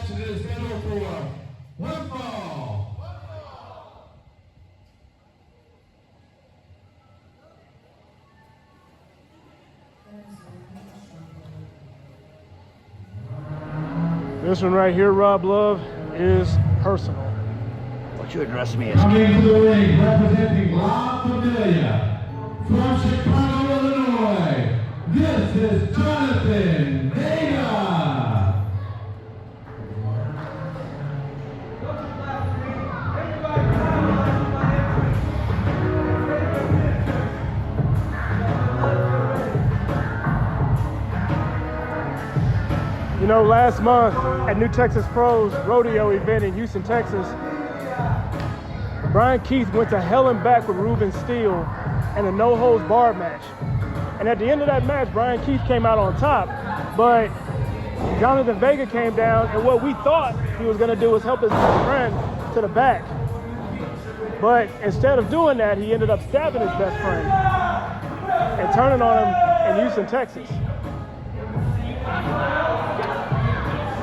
action is scheduled for one fall. This one right here, Rob Love, is personal. What you address me as? Coming to the ring, representing La Familia from Chicago, Illinois. This is Jonathan Vega. You know, last month at New Texas Pros Rodeo event in Houston, Texas, Bryan Keith went to hell and back with Ruben Steele in a no-holds-barred match. And at the end of that match, Bryan Keith came out on top, but Jonathan Vega came down, and what we thought he was gonna do was help his best friend to the back. But instead of doing that, he ended up stabbing his best friend and turning on him in Houston, Texas.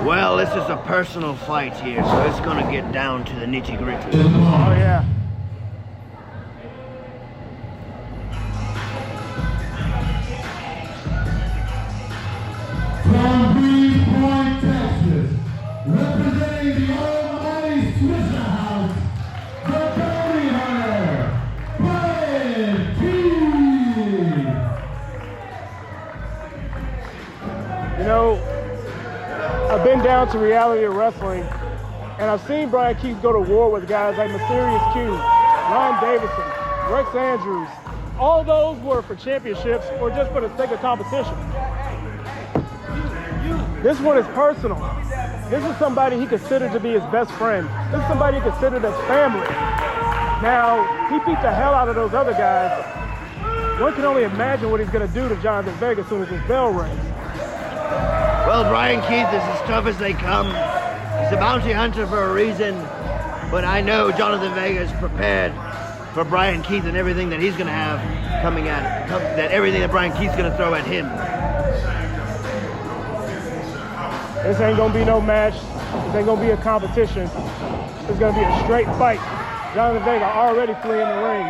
Well, this is a personal fight here, so it's gonna get down to the nitty-gritty. Oh, yeah. From Greenpoint, Texas, representing the almighty Swisher House, the bounty hunter, Bryan Keith. You know, I've been down to reality of wrestling, and I've seen Bryan Keith go to war with guys like Mysterious Q, Ryan Davison, Rex Andrews. All those were for championships or just for the sake of competition. This one is personal. This is somebody he considered to be his best friend. This is somebody he considered as family. Now, he beat the hell out of those other guys. One can only imagine what he's gonna do to Jonathan Vega as soon as his bell rings. Well, Bryan Keith is as tough as they come. He's a bounty hunter for a reason, but I know Jonathan Vega is prepared for Bryan Keith and everything that he's gonna have coming at him, everything that Bryan Keith's gonna throw at him. This ain't gonna be no match. This ain't gonna be a competition. It's gonna be a straight fight. Jonathan Vega already fleeing the ring.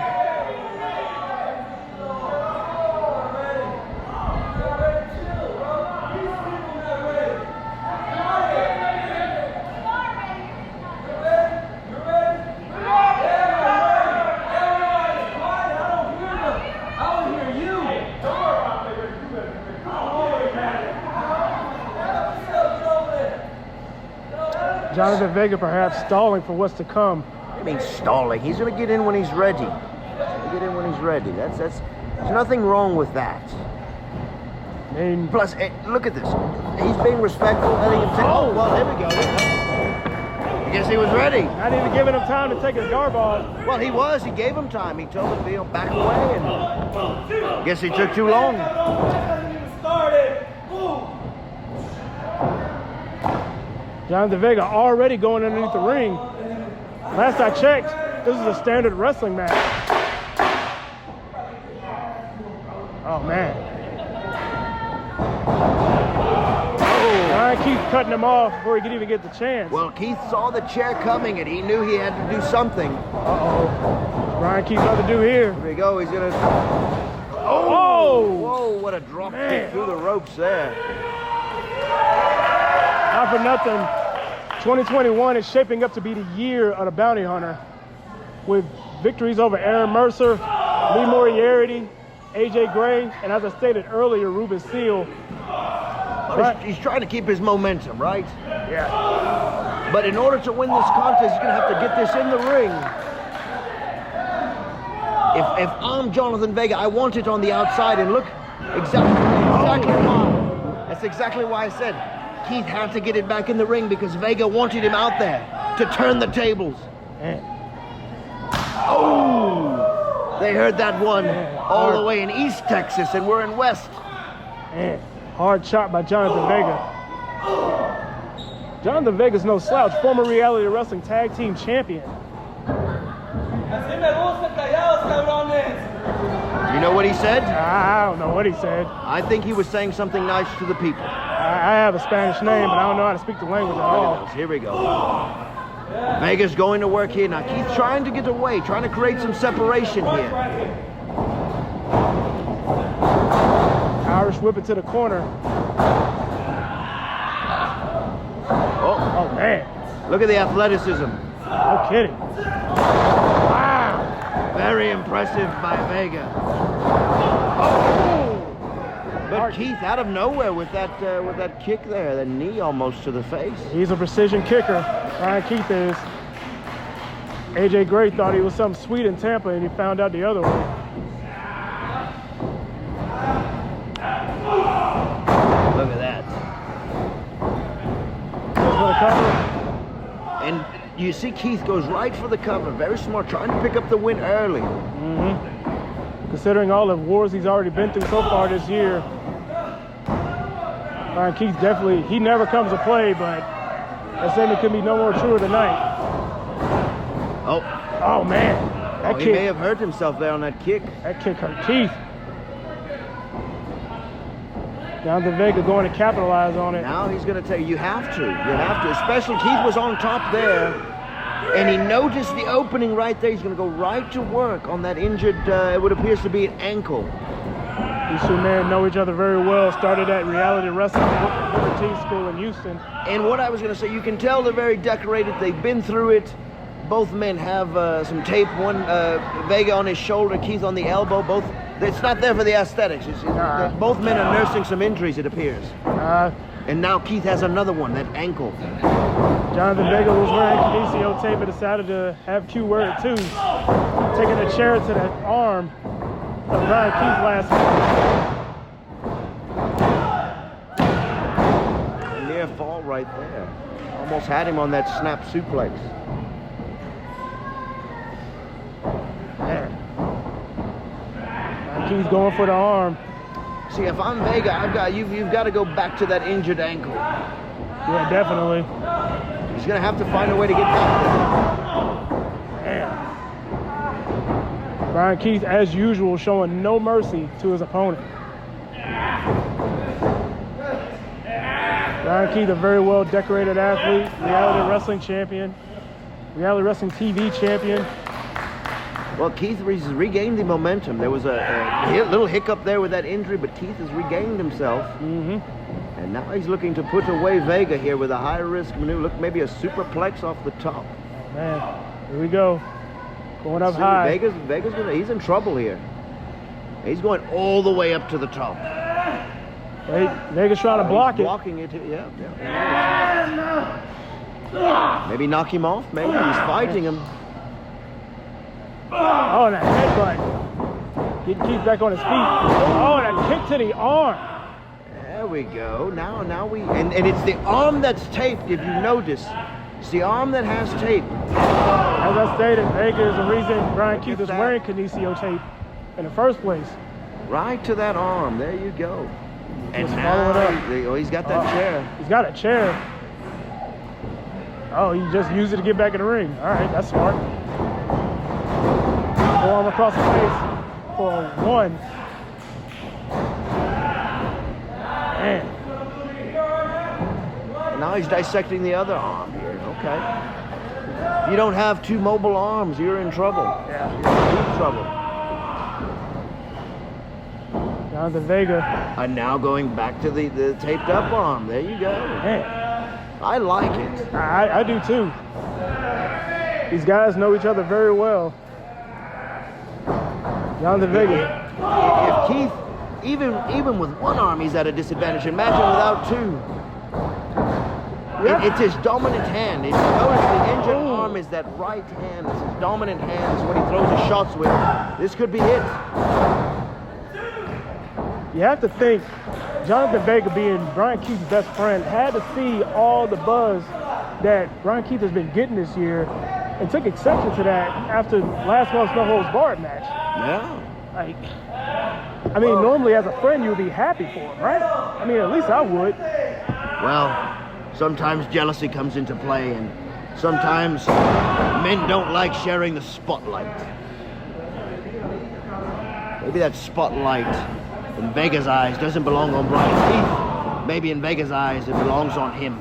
Jonathan Vega perhaps stalling for what's to come. I mean, stalling. He's gonna get in when he's ready. Get in when he's ready. There's nothing wrong with that. I mean, Plus, look at this. He's being respectful. Letting him take. Oh, well, there we go. I guess he was ready. not even giving him time to take his garb off. Well, he was. He gave him time. He told him to back away, and I guess he took too long. Jonathan Vega already going underneath the ring. Last I checked, this is a standard wrestling match. Oh, man. Bryan Keith cutting him off before he could even get the chance. Well, Keith saw the chair coming, and he knew he had to do something. Uh-oh. Bryan Keith about to do here. Here we go. He's gonna. Oh! Whoa! What a drop kick through the ropes there. Not for nothing, 2021 is shaping up to be the year of the bounty hunter, with victories over Aaron Mercer, Lee Moriarty, AJ Gray, and as I stated earlier, Ruben Steele. Well, he's trying to keep his momentum, right? Yeah. But in order to win this contest, he's going to have to get this in the ring. If I'm Jonathan Vega, I want it on the outside, and look exactly why. That's exactly why I said Keith had to get it back in the ring, because Vega wanted him out there to turn the tables. Man. Oh! They heard that one all the way in East Texas, and we're in West. Man. Hard shot by Jonathan Vega. Jonathan Vega's no slouch, former reality wrestling tag team champion. You know what he said? I don't know what he said. I think he was saying something nice to the people. I have a Spanish name, but I don't know how to speak the language at all. Here we go. Vega's going to work here. Now Keith trying to get away, trying to create some separation here. Irish whip it to the corner. Oh man. Look at the athleticism. No kidding. Wow. Very impressive by Vega. But Keith out of nowhere with that kick there, the knee almost to the face. He's a precision kicker. Bryan Keith is. AJ Gray thought he was something sweet in Tampa, and he found out the other way. Look at that. Goes for the cover. And you see Keith goes right for the cover. Very smart, trying to pick up the win early. Considering all the wars he's already been through so far this year, Bryan Keith definitely, he never comes to play, but that statement could be no more true tonight. Oh man. That He kick, may have hurt himself there on that kick. that kick hurt Keith. Jonathan Vega going to capitalize on it. Now he's going to tell you, you have to, especially Keith was on top there, and he noticed the opening right there. He's going to go right to work on that injured, what appears to be an ankle. These two men know each other very well. Started at Reality Wrestling Booker T School in Houston. And what I was going to say, you can tell they're very decorated. They've been through it. Both men have some tape. One Vega on his shoulder, Keith on the elbow. Both. It's not there for the aesthetics. Both men are nursing some injuries, it appears. And now Keith has another one, that ankle. Jonathan Vega was wearing kinesio tape and decided to have Q wear it too. Taking a chair to the arm of Bryan Keith last week. A near fall right there. Almost had him on that snap suplex. Man. Keith going for the arm. See, if I'm Vega, you've got to go back to that injured ankle. Yeah, definitely. He's going to have to find a way to get back Man. Bryan Keith, as usual, showing no mercy to his opponent. Bryan Keith, a very well decorated athlete, reality wrestling champion, reality wrestling TV champion. Well, Keith has regained the momentum. There was a little hiccup there with that injury, but Keith has regained himself. And now he's looking to put away Vega here with a high-risk maneuver. Look, maybe a superplex off the top. Man, here we go. Going up high. Vega's he's in trouble here. He's going all the way up to the top. Vega's trying to block it. Blocking it, yeah. Maybe knock him off, maybe. He's fighting him. Oh, and that headbutt. Getting Keith back on his feet. Oh, and that kick to the arm. There we go. Now and it's the arm that's taped, if you notice. It's the arm that has tape. As I stated, Vega is the reason Bryan Keith is wearing kinesio tape in the first place. Right to that arm. There you go. And Just now follow it up. he's got that chair. He's got a chair. Oh, he just used it to get back in the ring. All right, that's smart. Forearm across the face for one. Man. Now he's dissecting the other arm here. Okay. If you don't have two mobile arms, you're in trouble. Yeah. You're in deep trouble. Jonathan Vega. And now going back to the taped up arm. There you go. Man. I like it. I do too. These guys know each other very well. Jonathan Vega. If Keith, even with one arm, he's at a disadvantage. Imagine without two. It's his dominant hand. If you notice, the injured arm is that right hand. It's his dominant hand. It's what he throws his shots with. This could be it. You have to think, Jonathan Vega, being Bryan Keith's best friend, had to see all the buzz that Bryan Keith has been getting this year and took exception to that after last month's No Holds Barred match. Yeah. Like, I mean, normally as a friend, you would be happy for him, right? I mean, at least I would. Well, sometimes jealousy comes into play, and sometimes men don't like sharing the spotlight. Maybe that spotlight in Vega's eyes doesn't belong on Bryan Keith. Maybe in Vega's eyes it belongs on him.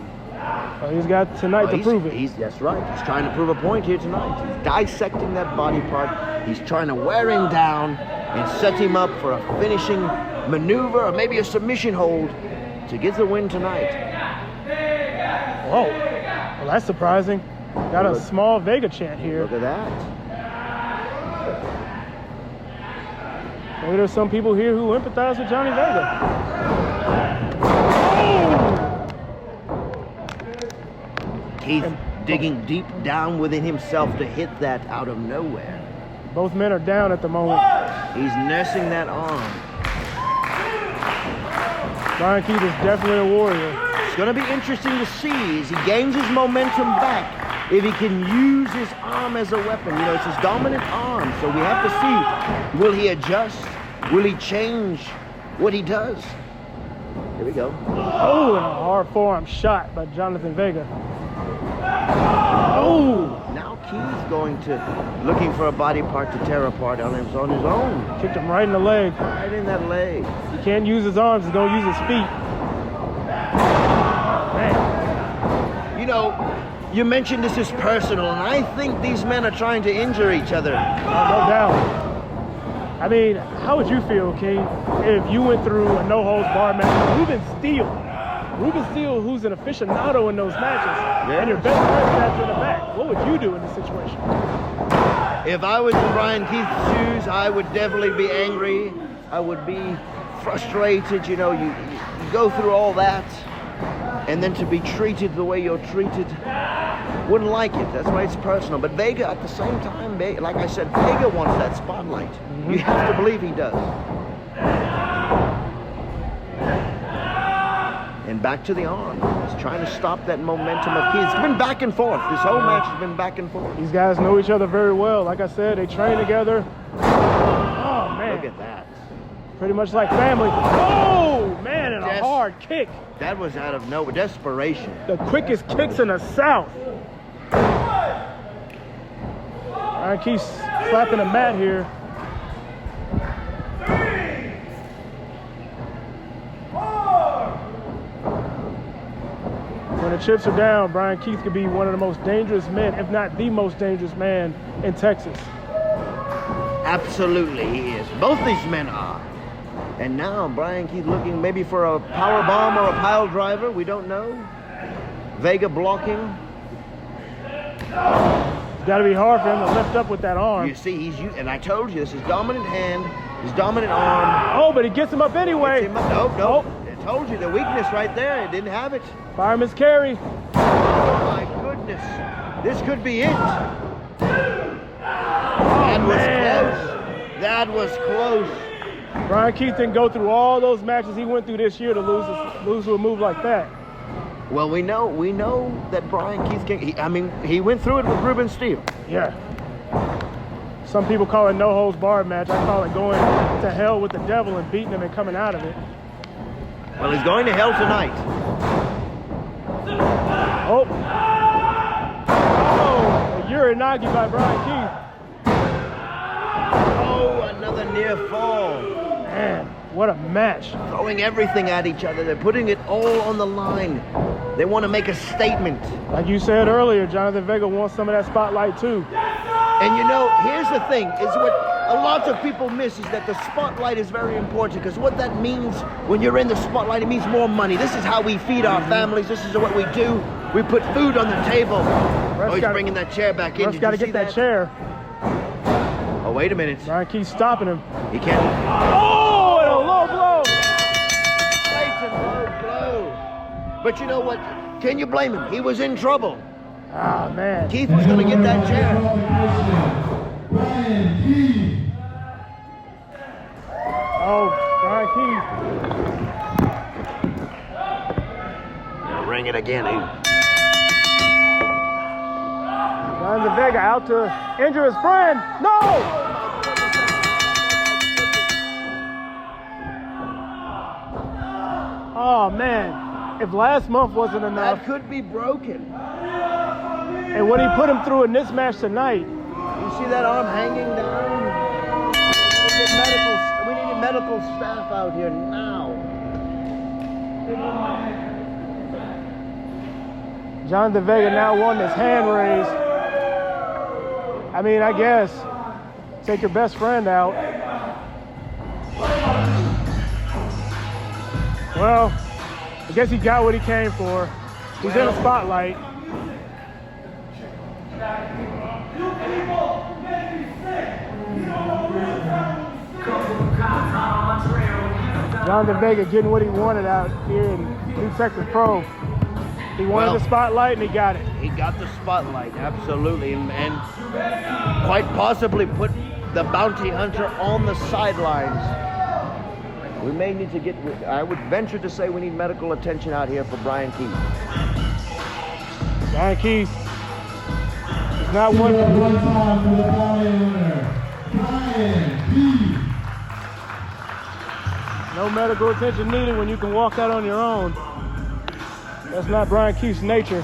Well, he's got tonight to prove it. That's right. He's trying to prove a point here tonight. He's dissecting that body part. He's trying to wear him down and set him up for a finishing maneuver or maybe a submission hold to get the win tonight. Whoa. Well, that's surprising. Got a small Vega chant here. Look at that. Maybe there's some people here who empathize with Johnny Vega. Oh! Keith digging deep down within himself to hit that out of nowhere. Both men are down at the moment. He's nursing that arm. Bryan Keith is definitely a warrior. It's going to be interesting to see as he gains his momentum back, if he can use his arm as a weapon. You know, it's his dominant arm, so we have to see, will he adjust? Will he change what he does? Here we go. Oh, and a hard forearm shot by Jonathan Vega. Oh! Now Keith's going to, looking for a body part to tear apart on his own. Kicked him right in the leg. Right in that leg. He can't use his arms, he's going to use his feet. Man. You know, you mentioned this is personal, and I think these men are trying to injure each other. No doubt. I mean, how would you feel, King, if you went through a no-holds-barred match with Ruben Steele, who's an aficionado in those matches, and your best friend sat in the back? What would you do in this situation? If I was in Bryan Keith's shoes, I would definitely be angry. I would be frustrated. You know, you go through all that, and then to be treated the way you're treated, wouldn't like it. That's why it's personal. But Vega, at the same time, like I said, Vega wants that spotlight. You have to believe he does. And back to the arm. He's trying to stop that momentum of Keith. It's been back and forth. This whole match has been back and forth. These guys know each other very well. Like I said, they train together. Oh, man. Look at that. Pretty much like family. Oh, man, and a hard kick. That was out of nowhere. Desperation. The quickest kicks in the South. Bryan Keith slapping the mat here. When the chips are down, Bryan Keith could be one of the most dangerous men, if not the most dangerous man in Texas. Absolutely, he is. Both these men are. And now Bryan Keith looking maybe for a power bomb or a pile driver. We don't know. Vega blocking. It's got to be hard for him to lift up with that arm. You see, and I told you, this is dominant hand, his dominant arm. Oh, but he gets him up anyway. Nope. I told you, the weakness right there. It didn't have it. Fireman's carry. Oh, my goodness. This could be it. That was close. That was close. Bryan Keith didn't go through all those matches he went through this year to lose to a move like that. Well, we know that Bryan Keith can. He went through it with Ruben Steele. Yeah. Some people call it no holds barred match. I call it going to hell with the devil and beating him and coming out of it. Well, he's going to hell tonight. Oh, a Uranagi by Bryan Keith. Oh, another near fall. Man, what a match. Throwing everything at each other. They're putting it all on the line. They want to make a statement. Like you said earlier, Jonathan Vega wants some of that spotlight too. And you know, here's the thing, is what a lot of people miss is that the spotlight is very important, because what that means when you're in the spotlight, it means more money. This is how we feed our families. This is what we do. We put food on the table. Oh, he's bringing that chair back in. He's got to get that chair. Oh, wait a minute. Bryan Keith stopping him. He can't. Oh, and a low blow. Blatant low blow. But you know what? Can you blame him? He was in trouble. Ah, man. Keith was going to get that chair. Bryan Keith. Oh, Bryan Keith. Gonna ring it again. Jonathan Vega out to injure his friend. No! Oh, man. If last month wasn't enough. That could be broken. And what he put him through in this match tonight. You see that arm hanging down? Get medical medical staff out here now. Jonathan Vega now won this hand raise. I mean, I guess take your best friend out. Well, I guess he got what he came for. He's in the spotlight. Jonathan Vega getting what he wanted out here in New Texas Pro. He wanted the spotlight and he got it. He got the spotlight, absolutely, and quite possibly put the bounty hunter on the sidelines. We may need to get, I would venture to say we need medical attention out here for Bryan Keith. Bryan Keith is not one time for the bounty winner, Bryan Keith. No medical attention needed when you can walk out on your own. That's not Bryan Keith's nature.